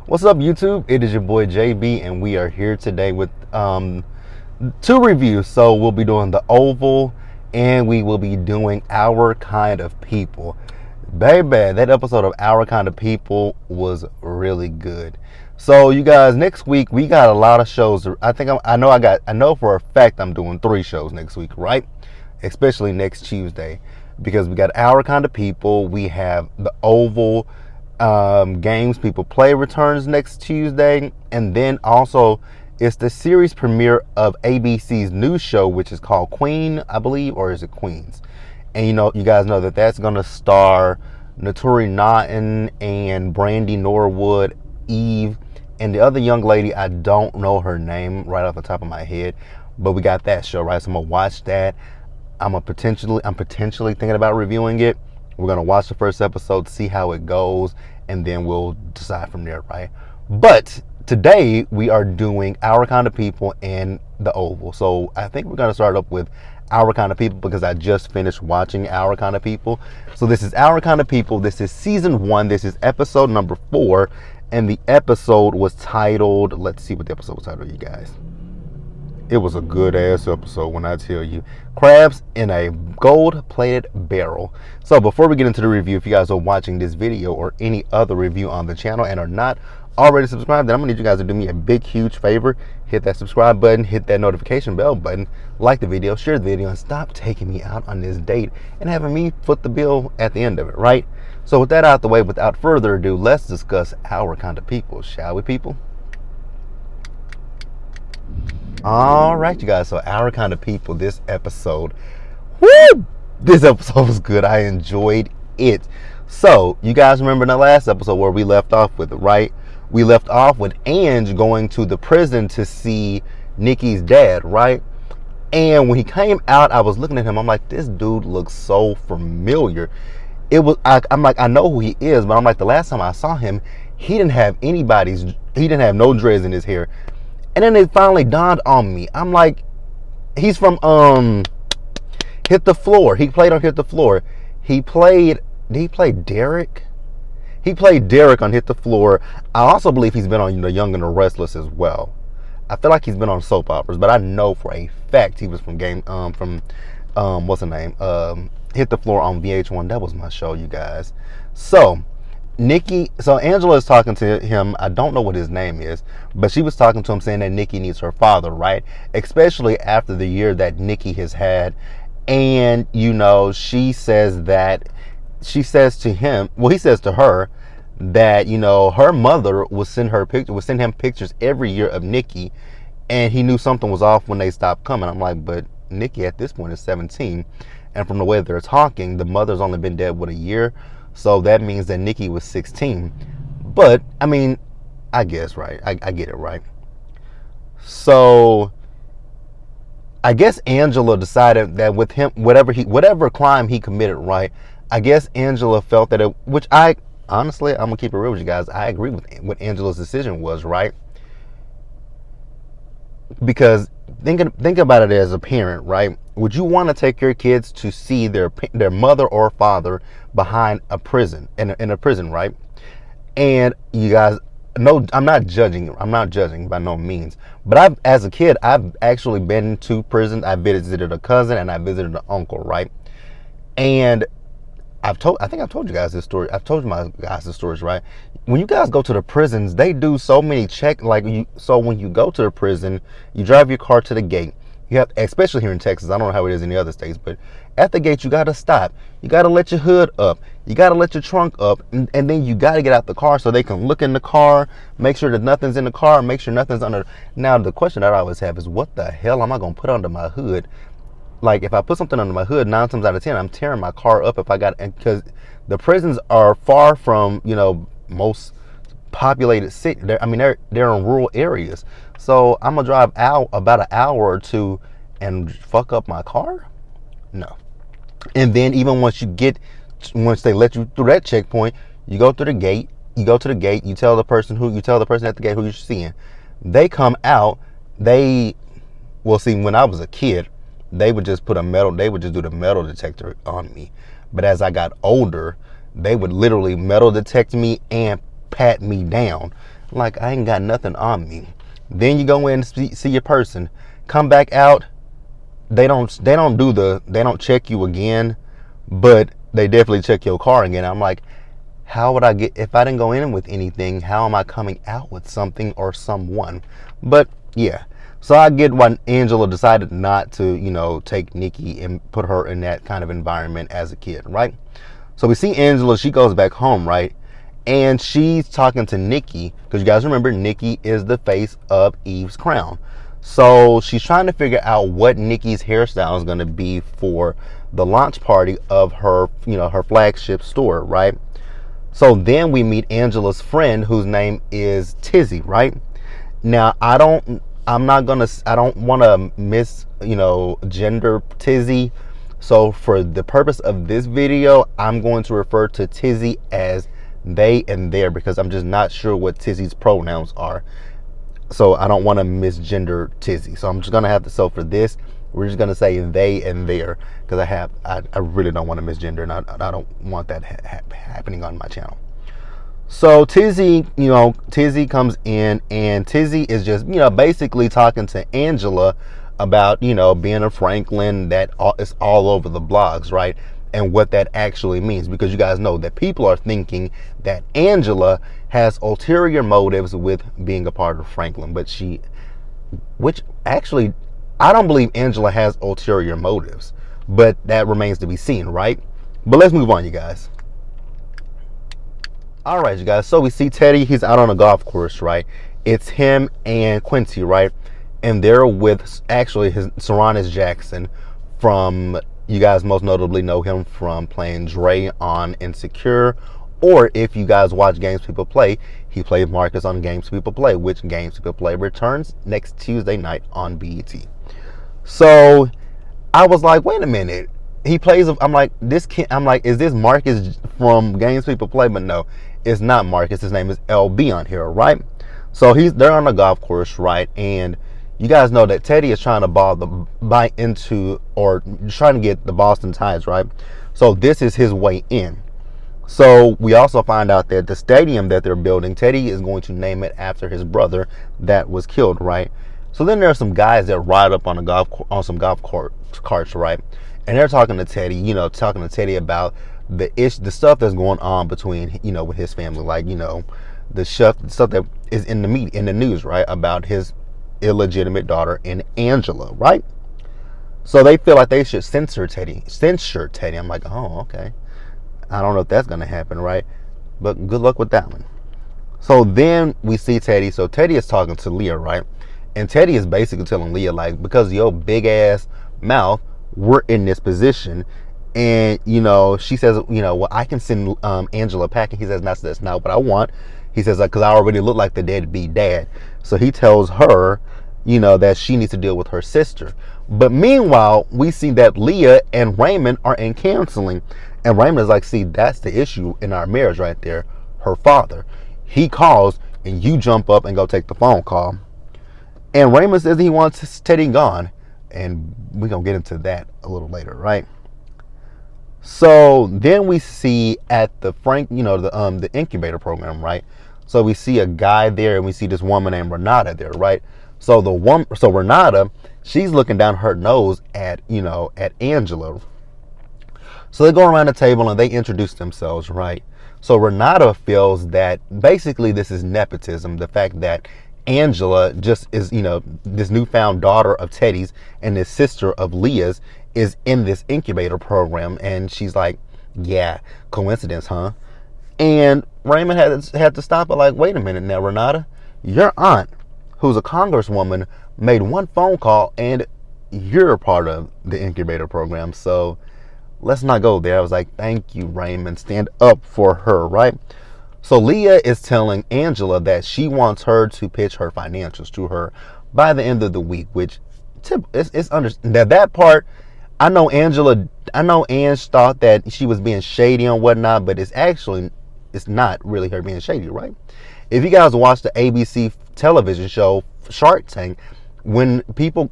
What's up, YouTube? It is your boy JB, and we are here today with two reviews. So we'll be doing The Oval, and we will be doing Our Kind of People. Baby, that episode of Our Kind of People was really good. So you guys, next week we got a lot of shows. I know for a fact I'm doing 3 shows next week, right? Especially next Tuesday, because we got Our Kind of People. We have The Oval. Games People Play returns next Tuesday, and then also it's the series premiere of ABC's new show, which is called Queen, I believe, or is it Queens? And you guys know that that's gonna star Naturi Naughton and Brandy Norwood, Eve, and the other young lady. I don't know her name right off the top of my head, but we got that show, right? So I'm gonna watch that. I'm potentially thinking about reviewing it. We're going to watch the first episode, see how it goes, and then we'll decide from there, right? But today we are doing Our Kind of People and The Oval. So I think we're going to start up with Our Kind of People because I just finished watching Our Kind of People. So this is Our Kind of People. This is season 1. This is episode number 4. And the episode was titled, let's see what the episode was titled, you guys. It was a good ass episode when I tell you. Crabs in a gold-plated barrel. So before we get into the review, if you guys are watching this video or any other review on the channel and are not already subscribed, then I'm gonna need you guys to do me a big, huge favor. Hit that subscribe button, hit that notification bell button, like the video, share the video, and stop taking me out on this date and having me foot the bill at the end of it, right? So with that out the way, without further ado, let's discuss Our Kind of People, shall we, people? All right, you guys, so Our Kind of People, this episode, woo, this episode was good. I enjoyed it. So you guys remember in the last episode where we left off with, right? We left off with Ange going to the prison to see Nikki's dad, right? And when he came out, I was looking at him. I'm like, this dude looks so familiar. I'm like, I know who he is, but I'm like, the last time I saw him, he didn't have no dreads in his hair. And then it finally dawned on me. I'm like, he's from Hit the Floor. He played on Hit the Floor. Did he play Derek? He played Derek on Hit the Floor. I also believe he's been on Young and the Restless as well. I feel like he's been on soap operas, but I know for a fact he was from what's the name? Hit the Floor on VH1. That was my show, you guys. So Angela is talking to him. I don't know what his name is, but she was talking to him saying that Nikki needs her father, right? Especially after the year that Nikki has had. And, he says to her that, her mother would send him pictures every year of Nikki, and he knew something was off when they stopped coming. I'm like, but Nikki at this point is 17. And from the way they're talking, the mother's only been dead, a year? So that means that Nikki was 16. But, I mean, I guess, right? I get it, right? So, I guess Angela decided that with him, whatever crime he committed, right? I guess Angela felt that which I'm going to keep it real with you guys. I agree with what Angela's decision was, right? Because think about it as a parent, right? Would you want to take your kids to see their mother or father behind a prison, in a prison, right? And you guys know, I'm not judging by no means, but as a kid, I've actually been to prison. I visited a cousin and I visited an uncle, right? And I think I've told you guys this story. I've told my guys the stories, right? When you guys go to the prisons, they do so many so when you go to the prison, you drive your car to the gate. You have, especially here in Texas, I don't know how it is in the other states, but at the gate, you got to stop. You got to let your hood up. You got to let your trunk up. And then you got to get out the car so they can look in the car, make sure that nothing's in the car, make sure nothing's under. Now, the question that I always have is, what the hell am I going to put under my hood? Like, if I put something under my hood, 9 times out of 10, I'm tearing my car up because the prisons are far from, most populated city. They're in rural areas. So I'm gonna drive out about an hour or two and fuck up my car? No. And then even once they let you through that checkpoint, you go through the gate. You tell the person at the gate who you're seeing. They come out. When I was a kid, they would just do the metal detector on me. But as I got older, they would literally metal detect me and pat me down. Like, I ain't got nothing on me. Then you go in and see your person. Come back out. They don't check you again, but they definitely check your car again. I'm like, how would I get, if I didn't go in with anything, how am I coming out with something or someone? But yeah. So I get why Angela decided not to, take Nikki and put her in that kind of environment as a kid, right? So we see Angela, she goes back home, right? And she's talking to Nikki, because you guys remember Nikki is the face of Eve's crown. So she's trying to figure out what Nikki's hairstyle is going to be for the launch party of her, her flagship store, right? So then we meet Angela's friend, whose name is Tizzy, right? Now, I don't want to gender Tizzy. So for the purpose of this video, I'm going to refer to Tizzy as they and their, because I'm just not sure what Tizzy's pronouns are. So I don't want to misgender Tizzy. So I'm just going to have to, so for this, we're just going to say they and their, because I really don't want to misgender, and I don't want that happening on my channel. So Tizzy comes in, and Tizzy is just, basically talking to Angela about, being a Franklin that is all over the blogs, right? And what that actually means, because you guys know that people are thinking that Angela has ulterior motives with being a part of Franklin, which actually, I don't believe Angela has ulterior motives, but that remains to be seen, right? But let's move on, you guys. All right, you guys. So we see Teddy. He's out on a golf course, right? It's him and Quincy, right? And they're with actually his Sarunas Jackson from, you guys most notably know him from playing Dre on Insecure, or if you guys watch Games People Play, he played Marcus on Games People Play, which Games People Play returns next Tuesday night on BET. So I was like, wait a minute. He plays, I'm like, is this Marcus from Games People Play? But no, it's not Marcus. His name is LB on here, right? So they're on the golf course, right? And you guys know that Teddy is trying to buy into, or trying to get the Boston Tides, right? So this is his way in. So we also find out that the stadium that they're building, Teddy is going to name it after his brother that was killed, right? So then there are some guys that ride up on some golf carts, right? And they're talking to Teddy, about the stuff that's going on between, with his family, like, the stuff that is in the news, right, about his illegitimate daughter and Angela, right? So they feel like they should censure Teddy. I'm like, oh, okay. I don't know if that's gonna happen, right? But good luck with that one. So then we see Teddy. So Teddy is talking to Leah, right? And Teddy is basically telling Leah, like, because of your big ass mouth, we're in this position. And she says, well, I can send Angela packing. He says, that's not what I want. He says, because I already look like the deadbeat dad. So he tells her, that she needs to deal with her sister. But meanwhile, we see that Leah and Raymond are in counseling. And Raymond is like, see, that's the issue in our marriage right there. Her father. He calls and you jump up and go take the phone call. And Raymond says he wants Teddy gone. And we're going to get into that a little later, right? So then we see at the the incubator program, right? So we see a guy there, and we see this woman named Renata there, right? So Renata, she's looking down her nose at Angela. So they go around the table and they introduce themselves, right? So Renata feels that basically this is nepotism, the fact that Angela just is, this newfound daughter of Teddy's and this sister of Leah's is in this incubator program. And she's like, yeah, coincidence, huh? And Raymond had to stop her, like, wait a minute now, Renata, your aunt, who's a congresswoman, made one phone call and you're a part of the incubator program. So let's not go there. I was like, thank you, Raymond. Stand up for her, right? So Leah is telling Angela that she wants her to pitch her financials to her by the end of the week, which it's that part. I know Ange thought that she was being shady and whatnot, but it's not really her being shady, right? If you guys watch the ABC television show Shark Tank, when people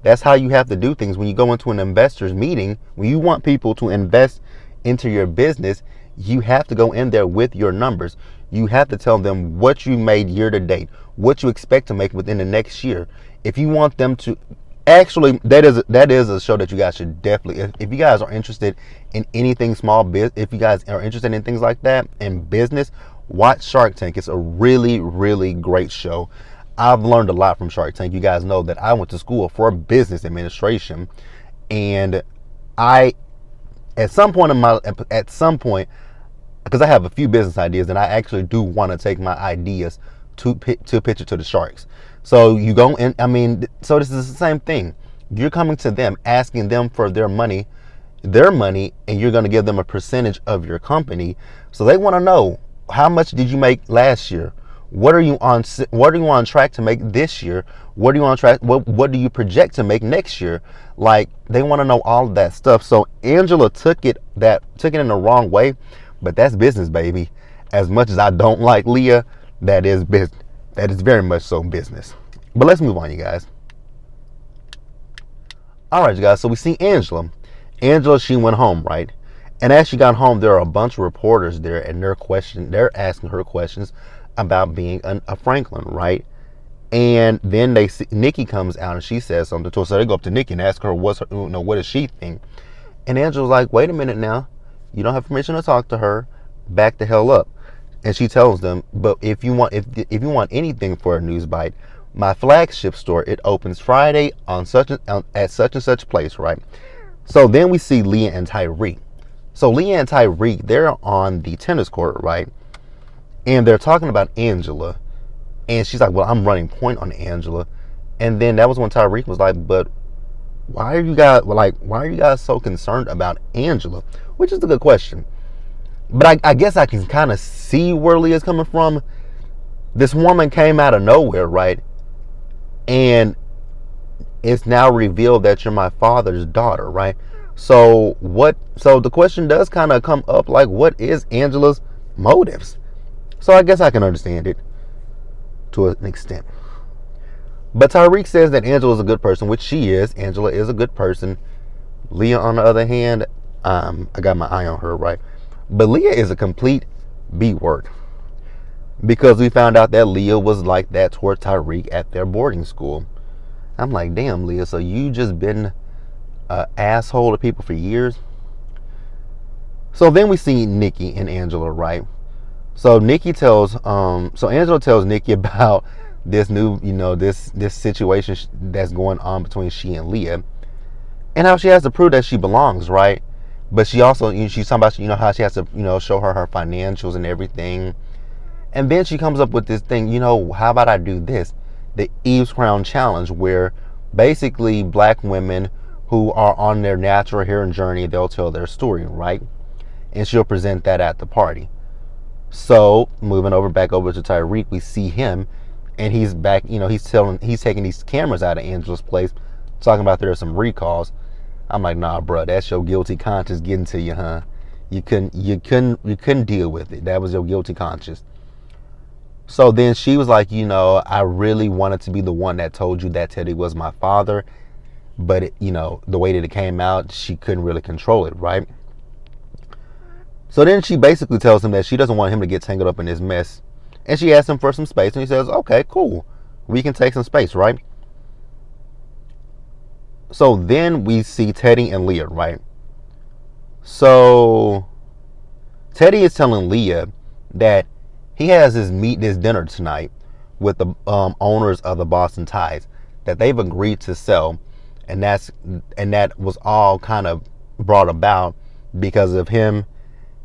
that's how you have to do things. When you go into an investors meeting, when you want people to invest into your business, you have to go in there with your numbers. You have to tell them what you made year to date, what you expect to make within the next year. If you want them to, actually, that is a show that you guys should definitely, if you guys are interested in anything small biz, if you guys are interested in things like that in business, watch Shark Tank. It's a really, really great show. I've learned a lot from Shark Tank. You guys know that I went to school for business administration, and I, at some point, because I have a few business ideas, and I actually do want to take my ideas to pitch it to the sharks. So you go in. I mean, so this is the same thing. You're coming to them, asking them for their money, and you're going to give them a percentage of your company. So they want to know, how much did you make last year? What are you on? What are you on track to make this year? What are you on track? What do you project to make next year? Like, they want to know all of that stuff. So Angela took it in the wrong way, but that's business, baby. As much as I don't like Leah, that is business. That is very much so business. But let's move on, you guys. All right, you guys. So we see Angela. Angela, she went home, right? And as she got home, there are a bunch of reporters there, and they're asking her questions about being a Franklin, right? And then they see Nikki comes out and she says something to her. So they go up to Nikki and ask her, what does she think? And Angela's like, wait a minute now. You don't have permission to talk to her. Back the hell up. And she tells them, but if you want anything for a news bite, my flagship store, it opens Friday at such and such place, right? So then we see Leah and Tyreek. So Leah and Tyreek, they're on the tennis court, right? And they're talking about Angela. And she's like, well, I'm running point on Angela. And then that was when Tyreek was like, but why are you guys so concerned about Angela? Which is a good question. But I guess I can kind of see where Leah's coming from. This woman came out of nowhere, right? And it's now revealed that you're my father's daughter, right? So the question does kind of come up, like, what is Angela's motives? So I guess I can understand it to an extent. But Tyreek says that Angela is a good person, which she is. Angela is a good person. Leah, on the other hand, I got my eye on her, right? But Leah is a complete B word. Because we found out that Leah was like that toward Tyreek at their boarding school. I'm like, damn, Leah, so you just been an asshole to people for years? So then we see Nikki and Angela, right? So Angela tells Nikki about this new, this situation that's going on between she and Leah, and how she has to prove that she belongs, right? But she also, she's talking about, how she has to, show her financials and everything. And then she comes up with this thing, how about I do this? The Eve's Crown Challenge, where basically black women who are on their natural healing journey, they'll tell their story, right? And she'll present that at the party. So moving back over to Tyreek, we see him, and he's back. He's taking these cameras out of Angela's place, talking about there are some recalls. I'm like, nah, bro, that's your guilty conscience getting to you, huh? You couldn't deal with it. That was your guilty conscience. So then she was like, I really wanted to be the one that told you that Teddy was my father, but the way that it came out, she couldn't really control it, right? So then she basically tells him that she doesn't want him to get tangled up in this mess. And she asks him for some space, and he says, okay, cool. We can take some space, right? So then we see Teddy and Leah, right? So Teddy is telling Leah that he has this dinner tonight with the owners of the Boston Tides that they've agreed to sell. And that was all kind of brought about because of him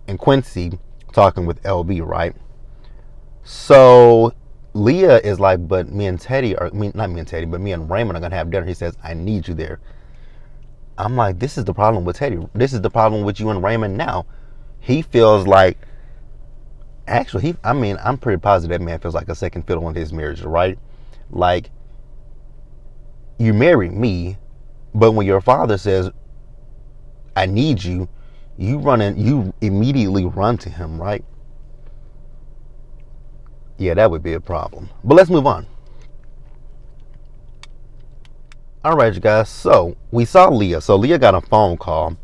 and Quincy talking with LB, right? So Leah is like, but me and Raymond are gonna have dinner. He says, I need you there. I'm like, this is the problem with Teddy. This is the problem with you and Raymond now. He feels like, actually, I'm pretty positive that man feels like a second fiddle in his marriage, right? Like, you married me, but when your father says, I need you, you immediately run to him, right? Yeah, that would be a problem. But let's move on. All right, you guys. So we saw Leah. So Leah got a phone call,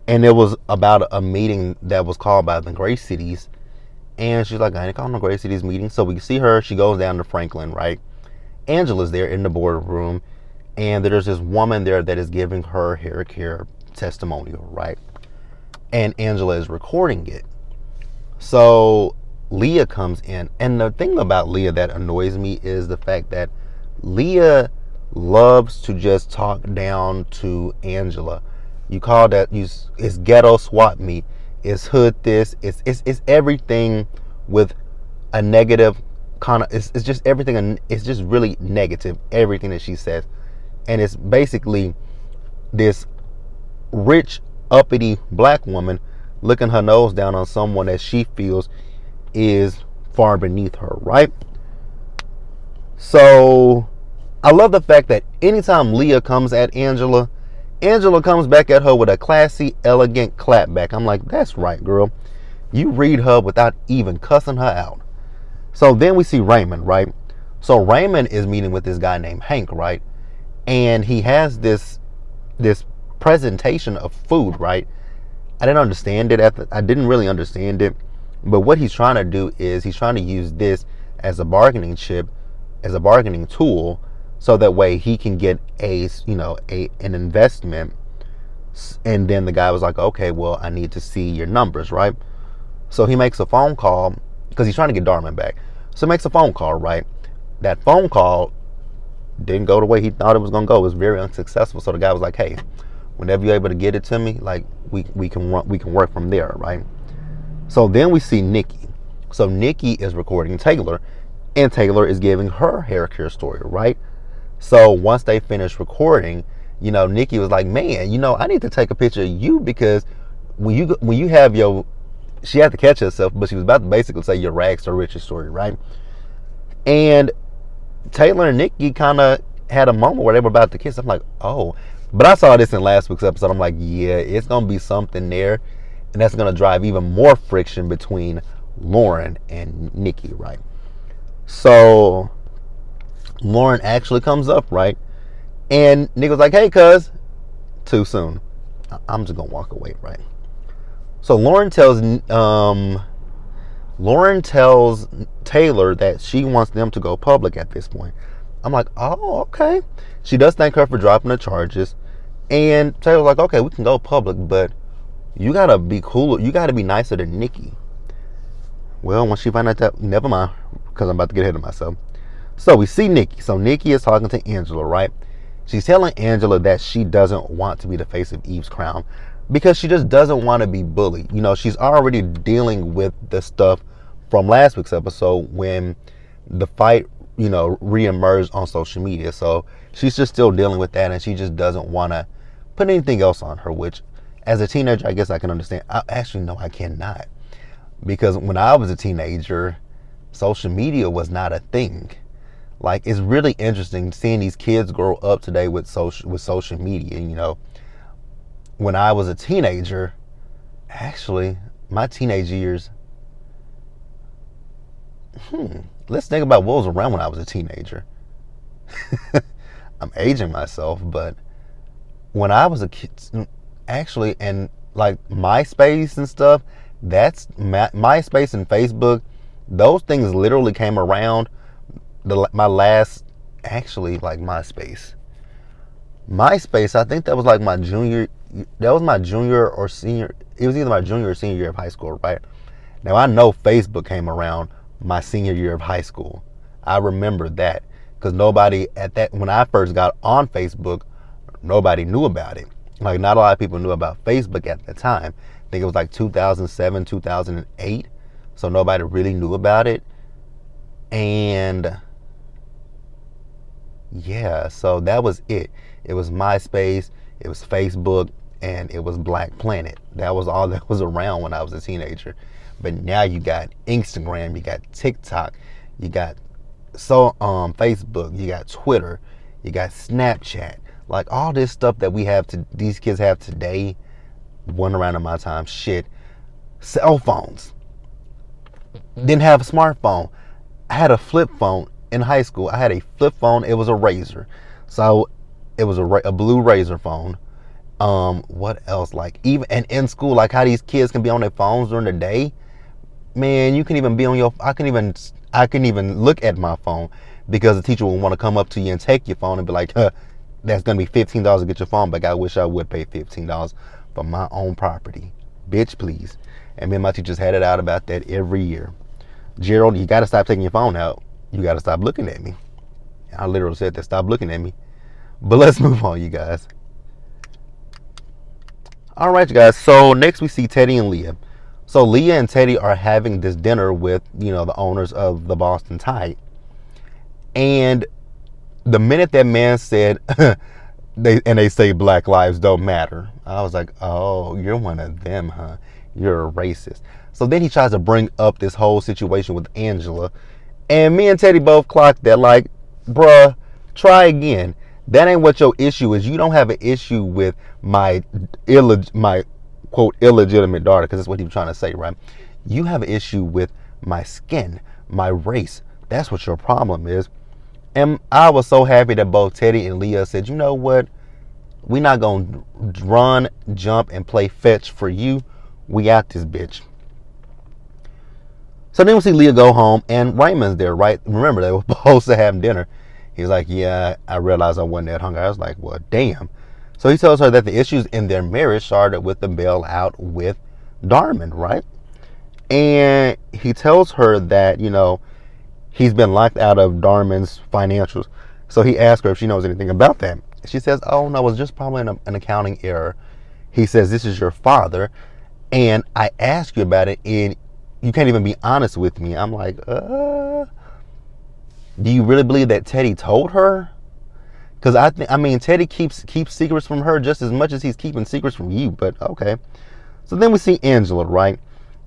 And it was about a meeting that was called by the Gray Cities. And she's like, I ain't calling no Gray Cities meeting. So we see her. She goes down to Franklin, right? Angela's there in the boardroom. And there's this woman there that is giving her hair care testimonial, right? And Angela is recording it. So Leah comes in. And the thing about Leah that annoys me is the fact that Leah loves to just talk down to Angela. You call that, it's ghetto swap meet, it's hood this, it's everything with a negative kind of, it's just everything, it's just really negative, everything that she says. And it's basically this rich, uppity black woman looking her nose down on someone that she feels is far beneath her, right? So I love the fact that anytime Leah comes at Angela, Angela comes back at her with a classy, elegant clapback. I'm like, that's right, girl. You read her without even cussing her out. So then we see Raymond, right? So Raymond is meeting with this guy named Hank, right? And he has this presentation of food, right? I didn't understand it. I didn't really understand it. But what he's trying to do is he's trying to use this as a bargaining chip, as a bargaining tool, so that way he can get an investment. And then the guy was like, okay, well, I need to see your numbers, right? So he makes a phone call because he's trying to get Darman back. So he makes a phone call, right? That phone call didn't go the way he thought it was going to go. It was very unsuccessful. So the guy was like, hey, whenever you're able to get it to me, like we can work from there, right? So then we see Nikki. So Nikki is recording Taylor, and Taylor is giving her hair care story, right? So once they finished recording, Nikki was like, man, I need to take a picture of you, because when you have your, she had to catch herself, but she was about to basically say your rags to riches story, right? And Taylor and Nikki kind of had a moment where they were about to kiss. I'm like, oh, but I saw this in last week's episode. I'm like, yeah, it's going to be something there, and that's going to drive even more friction between Lauren and Nikki, right? So Lauren actually comes up, right? And Nick was like, hey, cuz, too soon. I'm just gonna walk away, right? So Lauren tells Taylor that she wants them to go public at this point. I'm like, oh, okay. She does thank her for dropping the charges. And Taylor's like, okay, we can go public, but you gotta be cooler. You gotta be nicer than Nikki. Well, when she found out that, never mind, because I'm about to get ahead of myself. So we see Nikki. So Nikki is talking to Angela, right? She's telling Angela that she doesn't want to be the face of Eve's crown because she just doesn't want to be bullied. She's already dealing with the stuff from last week's episode when the fight, reemerged on social media. So she's just still dealing with that, and she just doesn't want to put anything else on her, which as a teenager, I guess I can understand. Actually, no, I cannot. Because when I was a teenager, social media was not a thing. Like, it's really interesting seeing these kids grow up today with social media. When I was a teenager, actually, my teenage years, let's think about what was around when I was a teenager. I'm aging myself, but when I was a kid, actually, and like MySpace and stuff, that's MySpace and Facebook, those things literally came around my last, actually, like MySpace, I think that was like my junior or senior. It was either my junior or senior year of high school, right? Now I know Facebook came around my senior year of high school. I remember that because nobody when I first got on Facebook, nobody knew about it. Like, not a lot of people knew about Facebook at the time. I think it was like 2007, 2008. So nobody really knew about it. And yeah, so that was it. It was MySpace, it was Facebook, and it was Black Planet. That was all that was around when I was a teenager. But now you got Instagram, you got TikTok, you got Facebook, you got Twitter, you got Snapchat. Like, all this stuff that these kids have today, one around in my time. Shit, cell phones. Didn't have a smartphone. I had a flip phone. In high school, I had a flip phone. It was a Razor. So it was a blue Razor phone. What else? Like even and in school, like how these kids can be on their phones during the day. Man, you can even be on your. I can even look at my phone because the teacher will want to come up to you and take your phone and be like, huh, that's gonna be $15 to get your phone back. I wish I would pay $15 for my own property, bitch, please. And me and my teachers had it out about that every year. Gerald, you got to stop taking your phone out. You got to stop looking at me. I literally said that. Stop looking at me. But let's move on, you guys. All right, you guys. So next we see Teddy and Leah. So Leah and Teddy are having this dinner with, the owners of the Boston Tide. And the minute that man said, they say Black lives don't matter, I was like, oh, you're one of them, huh? You're a racist. So then he tries to bring up this whole situation with Angela. And me and Teddy both clocked that, like, bruh, try again. That ain't what your issue is. You don't have an issue with my quote illegitimate daughter, because that's what he was trying to say, right? You have an issue with my skin, my race. That's what your problem is. And I was so happy that both Teddy and Leah said, you know what? We're not going to run, jump, and play fetch for you. We out this bitch. So then we see Leah go home, and Raymond's there, right? Remember, they were supposed to have dinner. He's like, yeah, I realized I wasn't that hungry. I was like, well, damn. So he tells her that the issues in their marriage started with the bailout with Darman, right? And he tells her that, he's been locked out of Darman's financials. So he asks her if she knows anything about that. She says, oh, no, it was just probably an accounting error. He says, this is your father, and I asked you about it, and you can't even be honest with me. I'm like, do you really believe that Teddy told her? Because Teddy keeps secrets from her just as much as he's keeping secrets from you, but okay. So then we see Angela, right?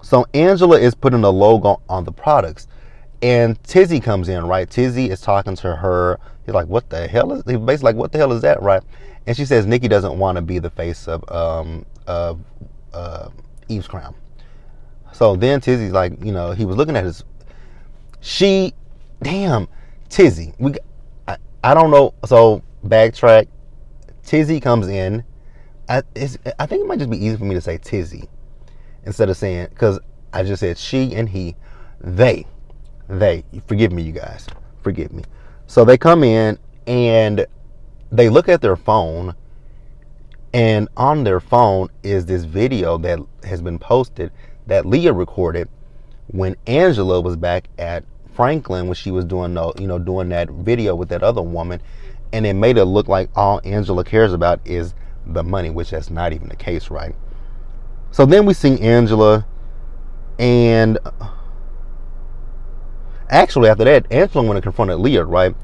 So Angela is putting a logo on the products. And Tizzy comes in, right? Tizzy is talking to her. He's like, what the hell is, he's basically like, what the hell is that, right? And she says Nikki doesn't want to be the face of Eve's crown. So then Tizzy's like, he was looking at Tizzy. I don't know. So backtrack. Tizzy comes in. I think it might just be easy for me to say Tizzy instead of saying, because I just said she and he, they, forgive me, you guys, forgive me. So they come in and they look at their phone, and on their phone is this video that has been posted that Leah recorded when Angela was back at Franklin when she was doing that video with that other woman, and it made it look like all Angela cares about is the money, which that's not even the case, right? So then we see Angela, and actually after that, Angela went and confronted Leah, right?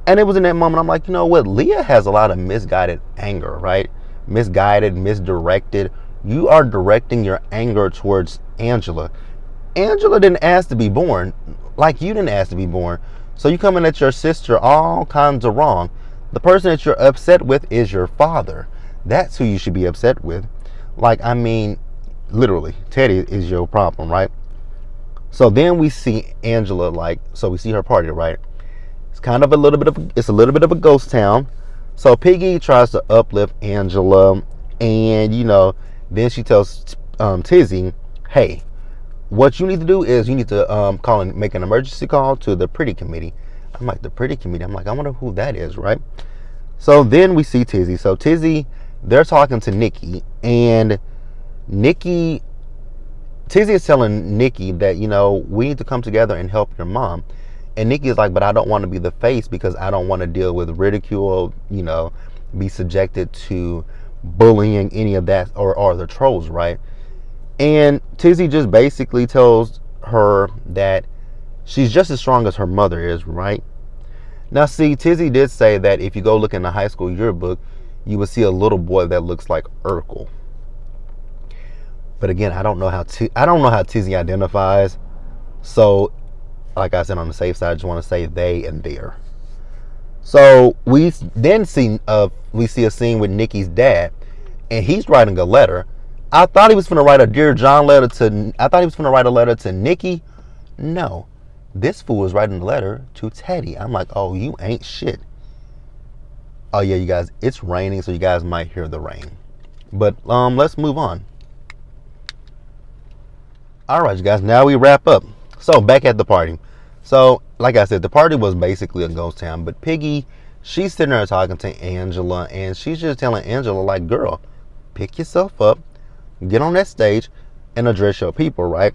And it was in that moment I'm like, you know what? Leah has a lot of misguided anger, right? Misguided, misdirected. You are directing your anger towards Angela. Angela didn't ask to be born, like you didn't ask to be born. So you coming at your sister all kinds of wrong. The person that you're upset with is your father. That's who you should be upset with. Literally, Teddy is your problem, right? So then we see Angela, so we see her party, right? It's a little bit of a ghost town. So Piggy tries to uplift Angela, and then she tells Tizzy, hey, what you need to do is you need to call and make an emergency call to the pretty committee. I'm like, the pretty committee? I'm like, I wonder who that is, right? So then we see Tizzy. So Tizzy, they're talking to Nikki, and Tizzy is telling Nikki that, we need to come together and help your mom. And Nikki is like, but I don't want to be the face because I don't want to deal with ridicule, be subjected to bullying, any of that, or the trolls, right? And Tizzy just basically tells her that she's just as strong as her mother is, right? Now, see, Tizzy did say that if you go look in the high school yearbook, you will see a little boy that looks like Urkel. But again, I don't know how Tizzy identifies. So, like I said, on the safe side, I just want to say they and their. So we then see a scene with Nikki's dad, and he's writing a letter. I thought he was going to write a Dear John letter to. I thought he was going to write a letter to Nikki. No, this fool is writing a letter to Teddy. I'm like, oh, you ain't shit. Oh yeah, you guys, it's raining, so you guys might hear the rain. But let's move on. All right, you guys, now we wrap up. So back at the party. So like I said, the party was basically a ghost town, but Piggy, she's sitting there talking to Angela, and she's just telling Angela, like, girl, pick yourself up, get on that stage, and address your people, right?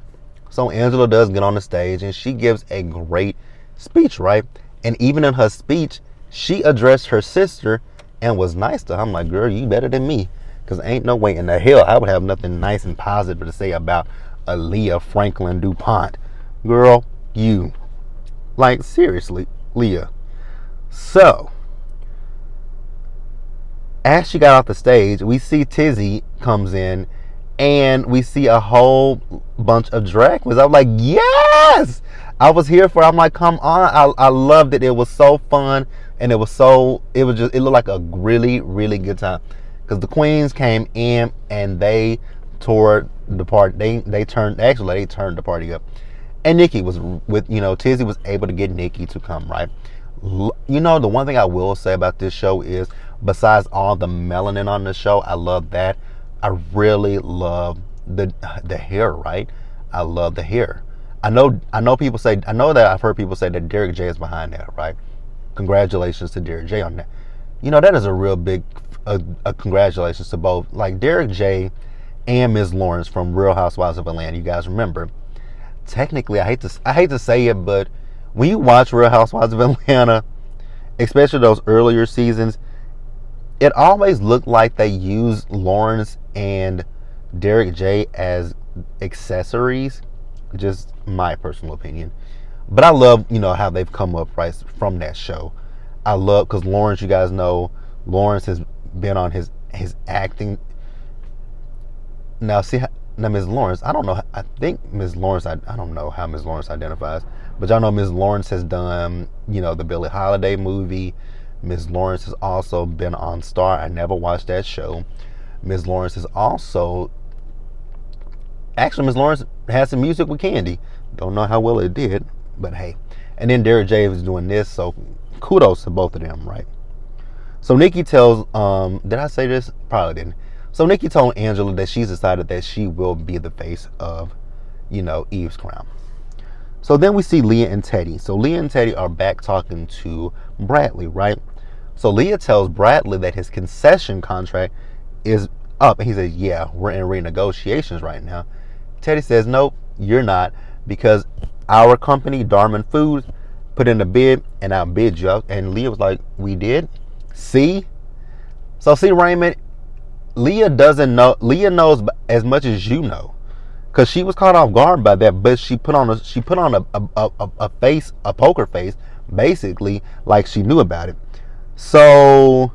So Angela does get on the stage, and she gives a great speech, right? And even in her speech, she addressed her sister and was nice to her. I'm like, girl, you better than me. Because ain't no way in the hell I would have nothing nice and positive to say about Leah Franklin DuPont. Girl, you. Like, seriously, Leah. So, as she got off the stage, we see Tizzy comes in, and we see a whole bunch of drag queens. I was like, yes! I was here for it. I'm like, come on. I loved it. It was so fun. And it was it looked like a really, really good time. Because the queens came in and they tore the party. They turned the party up. And Nikki was Tizzy was able to get Nikki to come, right? The one thing I will say about this show is, besides all the melanin on the show, I love that. I really love the hair, right? I love the hair. I know that I've heard people say that Derek J is behind that, right? Congratulations to Derek J on that. That is a real big a congratulations to both, like, Derek J and Ms. Lawrence from Real Housewives of Atlanta. You guys remember? Technically, I hate to say it, but when you watch Real Housewives of Atlanta, especially those earlier seasons, it always looked like they used Lawrence and Derek J as accessories. Just my personal opinion. But I love, how they've come up right from that show. I love, because Lawrence, you guys know, Lawrence has been on his acting. Now, Ms. Lawrence, I don't know. I think Ms. Lawrence, I don't know how Ms. Lawrence identifies, but y'all know Ms. Lawrence has done, the Billie Holiday movie. Ms. Lawrence has also been on Star. I never watched that show. Ms. Lawrence is also, actually, Ms. Lawrence had some music with Candy. Don't know how well it did, but hey. And then Derek J was doing this, so kudos to both of them, right? So Nikki tells, did I say this? Probably didn't. So Nikki told Angela that she's decided that she will be the face of, Eve's Crown. So then we see Leah and Teddy. So Leah and Teddy are back talking to Bradley, right? So Leah tells Bradley that his concession contract is up. And he says, yeah, we're in renegotiations right now. Teddy says, nope, you're not, because our company, Darman Foods, put in a bid and outbid you. And Leah was like, we did? See? So see, Raymond, Leah doesn't know. Leah knows as much as you know, because she was caught off guard by that. But she put on a poker face, basically, like she knew about it. So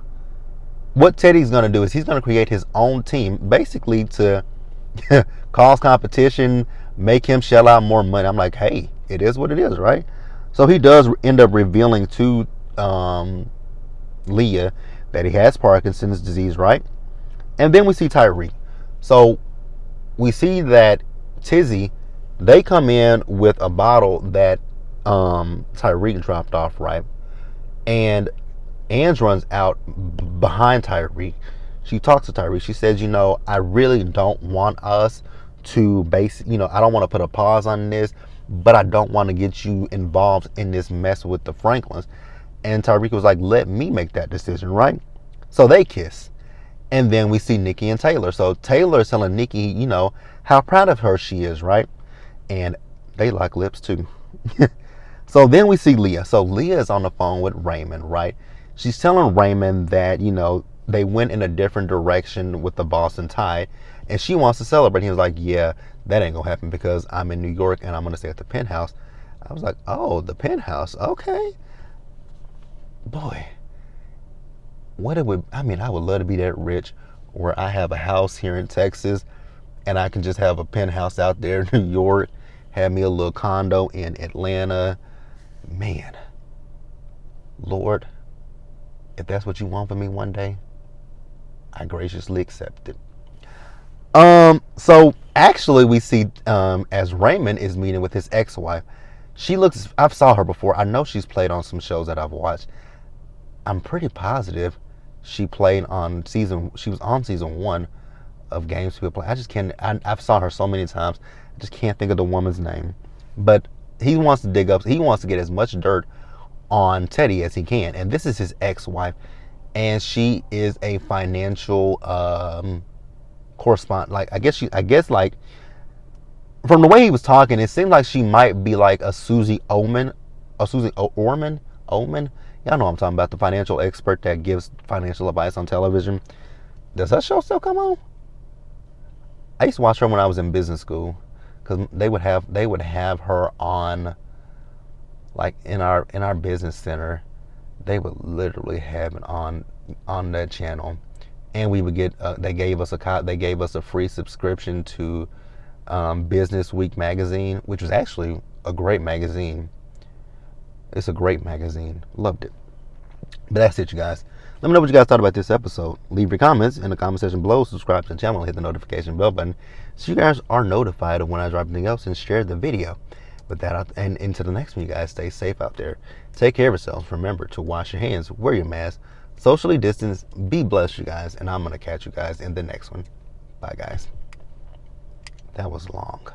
what Teddy's gonna do is he's gonna create his own team, basically to cause competition, make him shell out more money. I'm like, hey, it is what it is, right? So he does end up revealing to Leah that he has Parkinson's disease, right? And then we see Tyreek. So we see that Tizzy, they come in with a bottle that Tyreek dropped off, right? And Ange runs out behind Tyreek. She talks to Tyreek. She says, I really don't want us to I don't want to put a pause on this, but I don't want to get you involved in this mess with the Franklins. And Tyreek was like, let me make that decision, right? So they kiss. And then we see Nikki and Taylor. So Taylor is telling Nikki, how proud of her she is, right? And they like lips too. So then we see Leah. So Leah is on the phone with Raymond, right? She's telling Raymond that, they went in a different direction with the Boston Tide, and she wants to celebrate. He was like, yeah, that ain't gonna happen because I'm in New York and I'm gonna stay at the penthouse. I was like, oh, the penthouse, okay. Boy, I would love to be that rich where I have a house here in Texas and I can just have a penthouse out there in New York, have me a little condo in Atlanta. Man, Lord, if that's what you want for me one day, I graciously accept it. So actually we see as Raymond is meeting with his ex-wife. I've saw her before. I know she's played on some shows that I've watched. I'm pretty positive She played on season. She was on season 1 of Games People Play. I just can't. I've saw her so many times. I just can't think of the woman's name. But he wants to dig up. He wants to get as much dirt on Teddy as he can, and this is his ex-wife, and she is a financial correspondent. Like I guess like from the way he was talking, it seemed like she might be like a Susie Oman, a Susie Orman, Oman. Y'all know what I'm talking about, the financial expert that gives financial advice on television. Does that show still come on? I used to watch her when I was in business school, because they would have her on, like in our business center. They would literally have it on that channel, and we would get. They gave us a free subscription to Business Week magazine, which was actually a great magazine. It's a great magazine. Loved it. But that's it, you guys. Let me know what you guys thought about this episode. Leave your comments in the comment section below. Subscribe to the channel and hit the notification bell button so you guys are notified of when I drop anything else, and share the video. With that, and into the next one, you guys stay safe out there. Take care of yourselves. Remember to wash your hands, wear your mask, socially distance, be blessed, you guys. And I'm going to catch you guys in the next one. Bye, guys. That was long.